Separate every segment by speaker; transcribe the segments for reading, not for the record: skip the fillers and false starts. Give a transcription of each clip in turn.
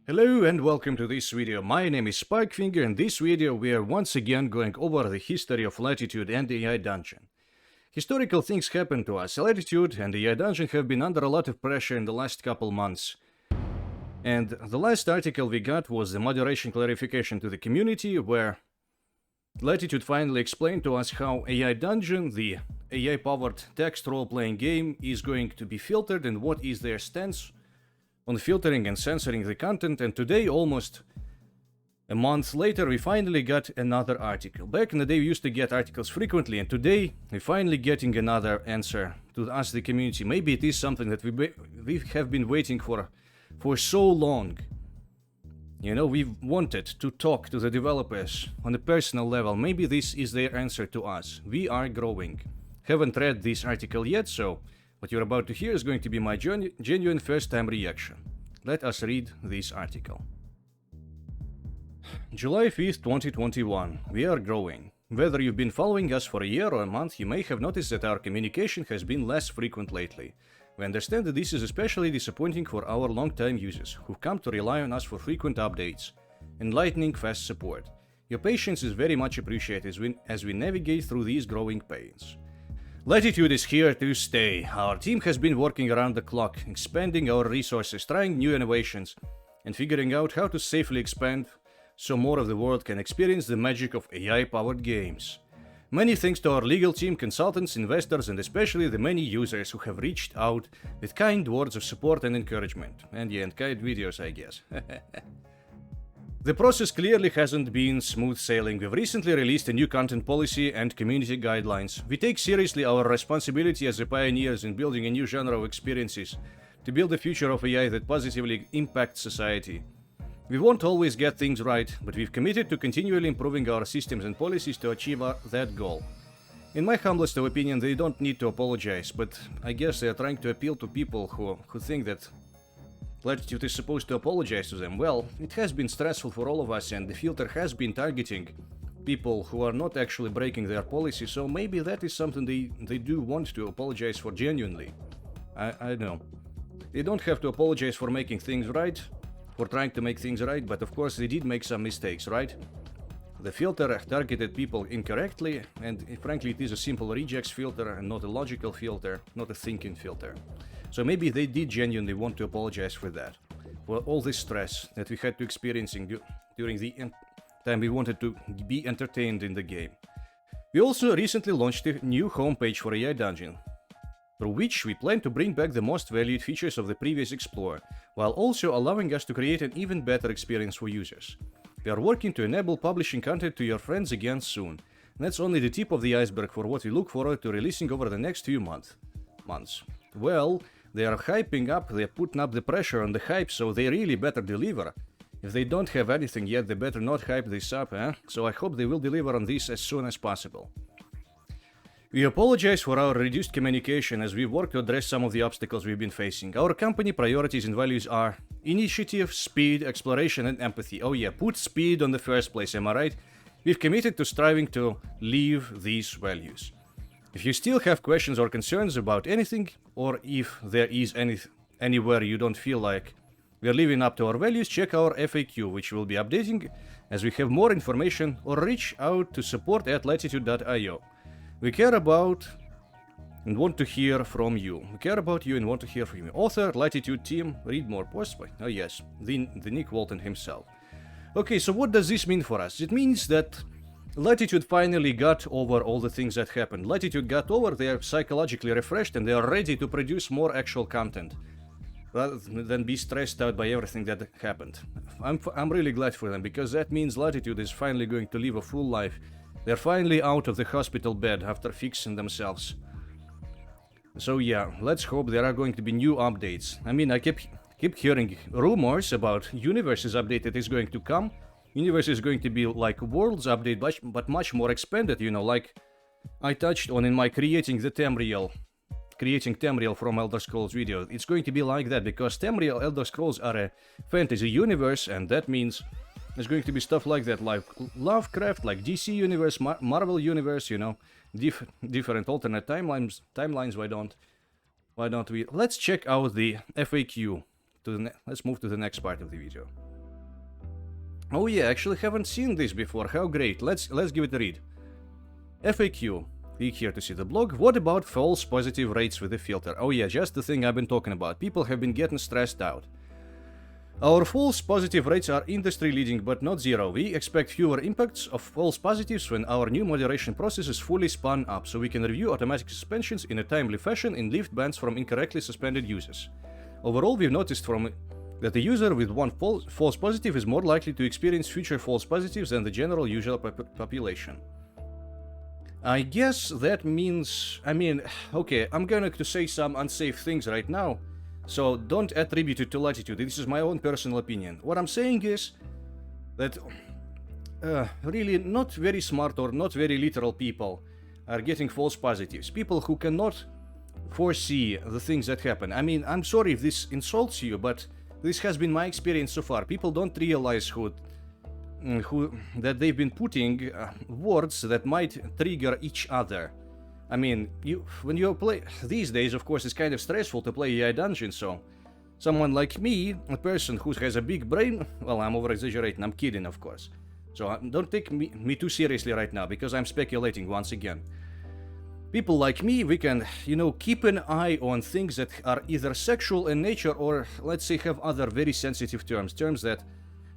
Speaker 1: Hello and welcome to this video. My name is Sparkfinger. In this video we are once again going over the history of Latitude and the AI Dungeon. Historical things happened to us. Latitude and the AI Dungeon have been under a lot of pressure in the last couple months. And the last article we got was the moderation clarification to the community, where Latitude finally explained to us how AI Dungeon, the AI-powered text role-playing game, is going to be filtered and what is their stance on filtering and censoring the content. And today, almost a month later, we finally got another article. Back in the day we used to get articles frequently, and today we're finally getting another answer to us, the community. Maybe it is something that we have been waiting for so long. You know, we've wanted to talk to the developers on a personal level. Maybe this is their answer to us. We are growing. Haven't read this article yet, so what you're about to hear is going to be my genuine first-time reaction. Let us read this article. July 5th, 2021. We are growing. Whether you've been following us for a year or a month, you may have noticed that our communication has been less frequent lately. We understand that this is especially disappointing for our long-time users, who've come to rely on us for frequent updates, enlightening fast support. Your patience is very much appreciated as we navigate through these growing pains. Latitude is here to stay. Our team has been working around the clock, expanding our resources, trying new innovations, and figuring out how to safely expand so more of the world can experience the magic of AI-powered games. Many thanks to our legal team, consultants, investors, and especially the many users who have reached out with kind words of support and encouragement. And kind videos, I guess. The process clearly hasn't been smooth sailing. We've recently released a new content policy and community guidelines. We take seriously our responsibility as the pioneers in building a new genre of experiences to build a future of AI that positively impacts society. We won't always get things right, but we've committed to continually improving our systems and policies to achieve that goal. In my humblest of opinion, they don't need to apologize, but I guess they are trying to appeal to people who think that Latitude is supposed to apologize to them. Well, it has been stressful for all of us, and the filter has been targeting people who are not actually breaking their policy, so maybe that is something they do want to apologize for genuinely. I don't know. They don't have to apologize for making things right, for trying to make things right, but of course they did make some mistakes, right? The filter targeted people incorrectly, and frankly it is a simple rejects filter and not a logical filter, not a thinking filter. So maybe they did genuinely want to apologize for that, for all this stress that we had to experiencing during the time we wanted to be entertained in the game. We also recently launched a new homepage for AI Dungeon, through which we plan to bring back the most valued features of the previous Explorer, while also allowing us to create an even better experience for users. We are working to enable publishing content to your friends again soon. That's only the tip of the iceberg for what we look forward to releasing over the next few months. Well, they are hyping up, they're putting up the pressure on the hype, so they really better deliver. If they don't have anything yet, they better not hype this up, eh? So I hope they will deliver on this as soon as possible. We apologize for our reduced communication as we work to address some of the obstacles we've been facing. Our company priorities and values are initiative, speed, exploration, and empathy. Oh yeah, put speed on the first place, am I right? We've committed to striving to live these values. If you still have questions or concerns about anything, or if there is anywhere you don't feel like we're living up to our values, check our FAQ, which we'll be updating as we have more information, or reach out to support@latitude.io. We care about and want to hear from you. We care about you and want to hear from you. Author, Latitude team, read more posts by, oh yes, the Nick Walton himself. Okay, so what does this mean for us? It means that Latitude finally got over all the things that happened. Latitude got over, they are psychologically refreshed, and they are ready to produce more actual content, rather than be stressed out by everything that happened. I'm really glad for them, because that means Latitude is finally going to live a full life. They're finally out of the hospital bed after fixing themselves. So yeah, let's hope there are going to be new updates. I mean, I keep hearing rumors about Universe's update that is going to come. Universe is going to be like World's update, but much more expanded, you know, like I touched on in my creating Tamriel from Elder Scrolls video. It's going to be like that, because Tamriel Elder Scrolls are a fantasy universe, and that means there's going to be stuff like that, like Lovecraft, like DC Universe, Marvel Universe, you know, different alternate timelines. Why don't we? Let's check out the FAQ. Let's move to the next part of the video. Oh yeah, actually haven't seen this before. How great. Let's give it a read. FAQ. Click here to see the blog. What about false positive rates with the filter? Oh yeah, just the thing I've been talking about. People have been getting stressed out. Our false positive rates are industry leading but not zero. We expect fewer impacts of false positives when our new moderation process is fully spun up, so we can review automatic suspensions in a timely fashion and lift bans from incorrectly suspended users. Overall, we've noticed that the user with one false positive is more likely to experience future false positives than the general user population. I guess that means... okay, I'm going to say some unsafe things right now, so don't attribute it to Latitude. This is my own personal opinion. What I'm saying is that really not very smart or not very literal people are getting false positives. People who cannot foresee the things that happen. I mean, I'm sorry if this insults you, but this has been my experience so far. People don't realize that they've been putting words that might trigger each other. I mean, when you play these days, of course, it's kind of stressful to play AI Dungeon, so someone like me, a person who has a big brain, well, I'm over-exaggerating, I'm kidding, of course. So don't take me too seriously right now, because I'm speculating once again. People like me, we can, keep an eye on things that are either sexual in nature or, let's say, have other very sensitive terms that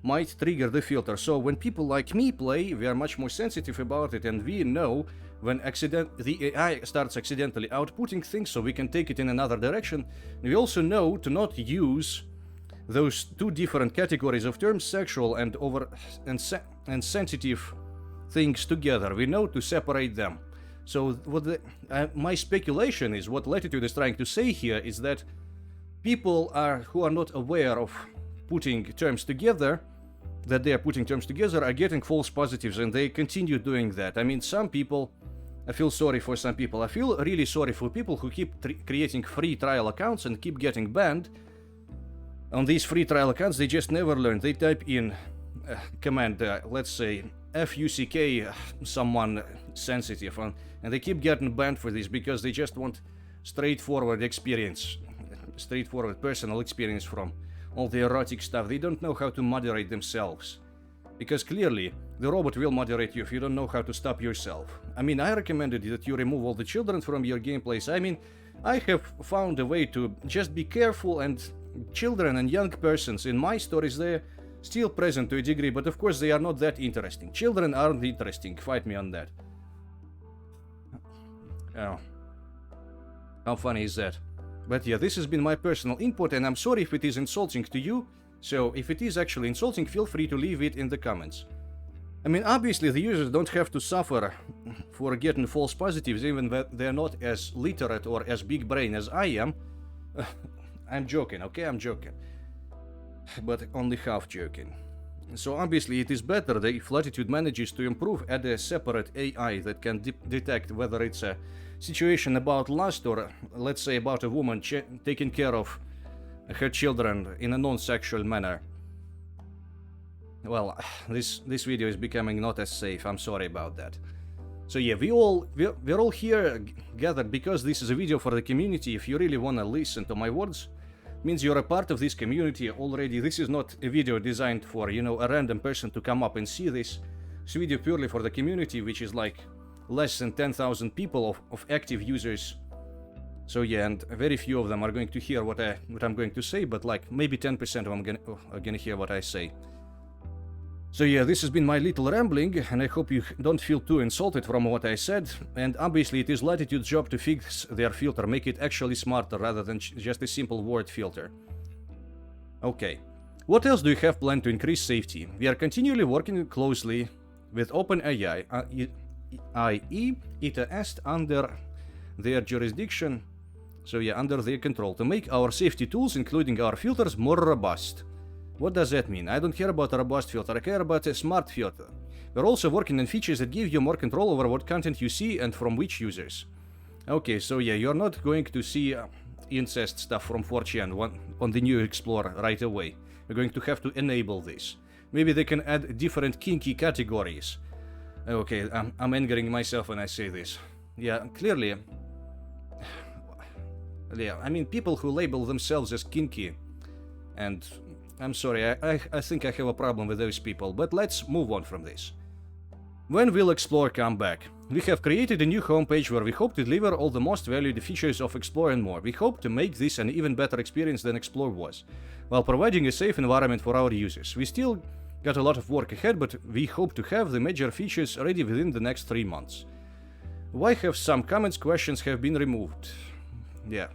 Speaker 1: might trigger the filter. So when people like me play, we are much more sensitive about it, and we know when the AI starts accidentally outputting things, so we can take it in another direction. We also know to not use those two different categories of terms, sexual and sensitive things together. We know to separate them. So what my speculation is, what Latitude is trying to say here is that people who are not aware of putting terms together, that they are putting terms together, are getting false positives, and they continue doing that. I mean, some people, I feel sorry for some people. I feel really sorry for people who keep creating free trial accounts and keep getting banned. On these free trial accounts, they just never learn. They type in command, let's say, FUCK, someone sensitive, and they keep getting banned for this because they just want straightforward experience, straightforward personal experience from all the erotic stuff. They don't know how to moderate themselves. Because clearly, the robot will moderate you if you don't know how to stop yourself. I mean, I recommended that you remove all the children from your gameplays. I mean, I have found a way to just be careful, and children and young persons in my stories, they're still present to a degree, but of course they are not that interesting. Children aren't interesting, fight me on that. Oh. How funny is that? But yeah, this has been my personal input, and I'm sorry if it is insulting to you. So if it is actually insulting, feel free to leave it in the comments. I mean, obviously the users don't have to suffer for getting false positives, even though they're not as literate or as big brain as I am. I'm joking, okay? I'm joking. But only half joking. So obviously it is better that if Latitude manages to improve, add a separate AI that can detect whether it's a situation about lust or, let's say, about a woman taking care of her children in a non-sexual manner. Well, this video is becoming not as safe. I'm sorry about that. So yeah, we're all here gathered because this is a video for the community. If you really wanna listen to my words, means you're a part of this community already. This is not a video designed for, a random person to come up and see this. It's a video purely for the community, which is like less than 10,000 people of active users. So yeah, and very few of them are going to hear what I'm going to say, but like maybe 10% of them are gonna hear what I say. So yeah, this has been my little rambling, and I hope you don't feel too insulted from what I said. And obviously it is Latitude's job to fix their filter, make it actually smarter rather than just a simple word filter. Okay, what else do you have planned to increase safety? We are continually working closely with OpenAI, i.e. ETS under their jurisdiction, so yeah, under their control, to make our safety tools, including our filters, more robust. What does that mean? I don't care about a robust filter, I care about a smart filter. We're also working on features that give you more control over what content you see and from which users. Okay, so yeah, you're not going to see incest stuff from 4chan on the new Explorer right away. We're going to have to enable this. Maybe they can add different kinky categories. Okay, I'm angering myself when I say this. Yeah, clearly... Yeah, I mean, people who label themselves as kinky and I'm sorry, I think I have a problem with those people, but let's move on from this. When will Explore come back? We have created a new homepage where we hope to deliver all the most valued features of Explore and more. We hope to make this an even better experience than Explore was, while providing a safe environment for our users. We still got a lot of work ahead, but we hope to have the major features ready within the next 3 months. Why have some questions have been removed? Yeah.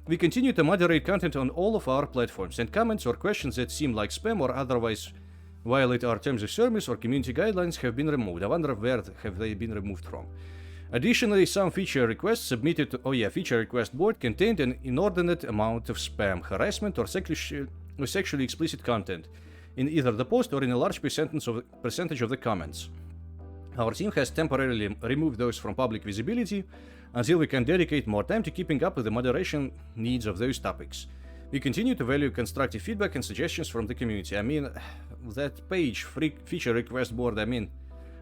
Speaker 1: We continue to moderate content on all of our platforms, and comments or questions that seem like spam or otherwise violate our terms of service or community guidelines have been removed. I wonder where have they been removed from. Additionally, some feature requests submitted to feature request board contained an inordinate amount of spam, harassment, or sexually explicit content in either the post or in a large percentage of the comments. Our team has temporarily removed those from public visibility until we can dedicate more time to keeping up with the moderation needs of those topics. We continue to value constructive feedback and suggestions from the community. I mean, that page, feature request board, I mean,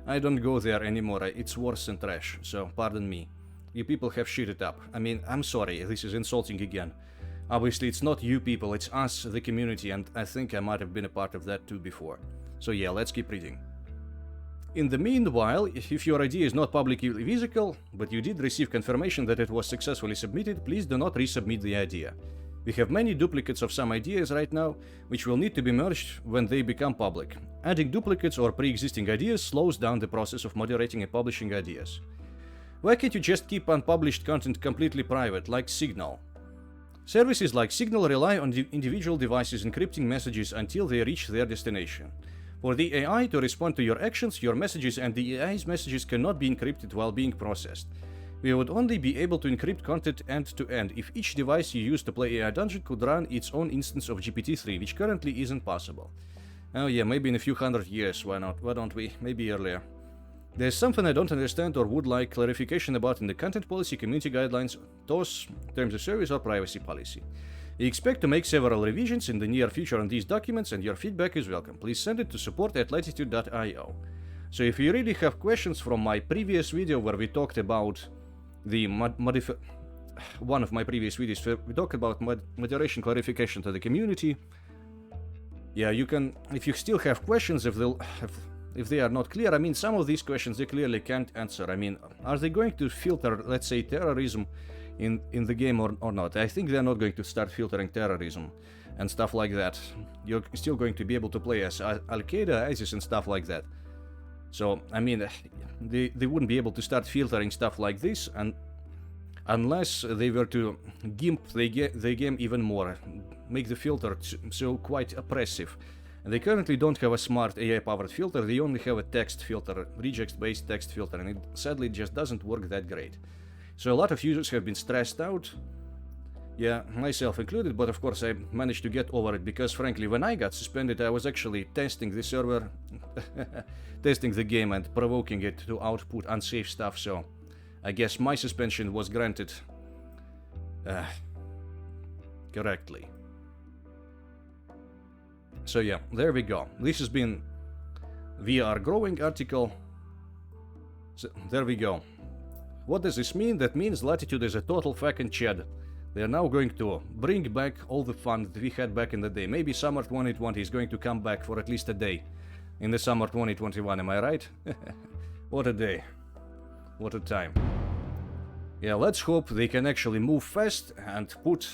Speaker 1: I don't go there anymore. It's worse than trash, so pardon me. You people have shit it up. I mean, I'm sorry, this is insulting again. Obviously, it's not you people, it's us, the community, and I think I might have been a part of that too before. So yeah, let's keep reading. In the meanwhile, if your idea is not publicly visible, but you did receive confirmation that it was successfully submitted, please do not resubmit the idea. We have many duplicates of some ideas right now, which will need to be merged when they become public. Adding duplicates or pre-existing ideas slows down the process of moderating and publishing ideas. Why can't you just keep unpublished content completely private, like Signal? Services like Signal rely on individual devices encrypting messages until they reach their destination. For the AI to respond to your actions, your messages and the AI's messages cannot be encrypted while being processed. We would only be able to encrypt content end-to-end if each device you use to play AI Dungeon could run its own instance of GPT-3, which currently isn't possible. Oh yeah, maybe in a few hundred years, why not? Why don't we? Maybe earlier. There's something I don't understand or would like clarification about in the content policy, community guidelines, TOS, terms of service or privacy policy. We expect to make several revisions in the near future on these documents, and your feedback is welcome. Please send it to support@latitude.io. So if you really have questions from my previous video where we talked about the one of my previous videos where we talked about moderation clarification to the community, yeah, you can, if you still have questions, if they are not clear, I mean, some of these questions they clearly can't answer. I mean, are they going to filter, let's say, terrorism in the game or not? I think they're not going to start filtering terrorism and stuff like that. You're still going to be able to play as Al-Qaeda, ISIS and stuff like that. So, I mean, they wouldn't be able to start filtering stuff like this unless they were to gimp the game even more, make the filter so quite oppressive. And they currently don't have a smart AI-powered filter, they only have a text filter, regex-based text filter, and it sadly just doesn't work that great. So a lot of users have been stressed out, yeah, myself included, but of course I managed to get over it, because frankly, when I got suspended, I was actually testing the server, testing the game and provoking it to output unsafe stuff, so I guess my suspension was granted correctly. So yeah, there we go. This has been VR Growing article. So there we go. What does this mean? That means Latitude is a total fucking Chad. They are now going to bring back all the fun that we had back in the day. Maybe summer 2020 is going to come back for at least a day in the summer 2021, am I right? What a day. What a time. Yeah, let's hope they can actually move fast and put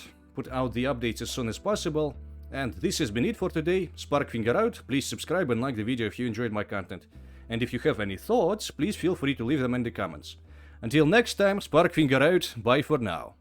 Speaker 1: out the updates as soon as possible. And this has been it for today. Sparkfinger out. Please subscribe and like the video if you enjoyed my content. And if you have any thoughts, please feel free to leave them in the comments. Until next time, Sparkfinger out. Bye for now.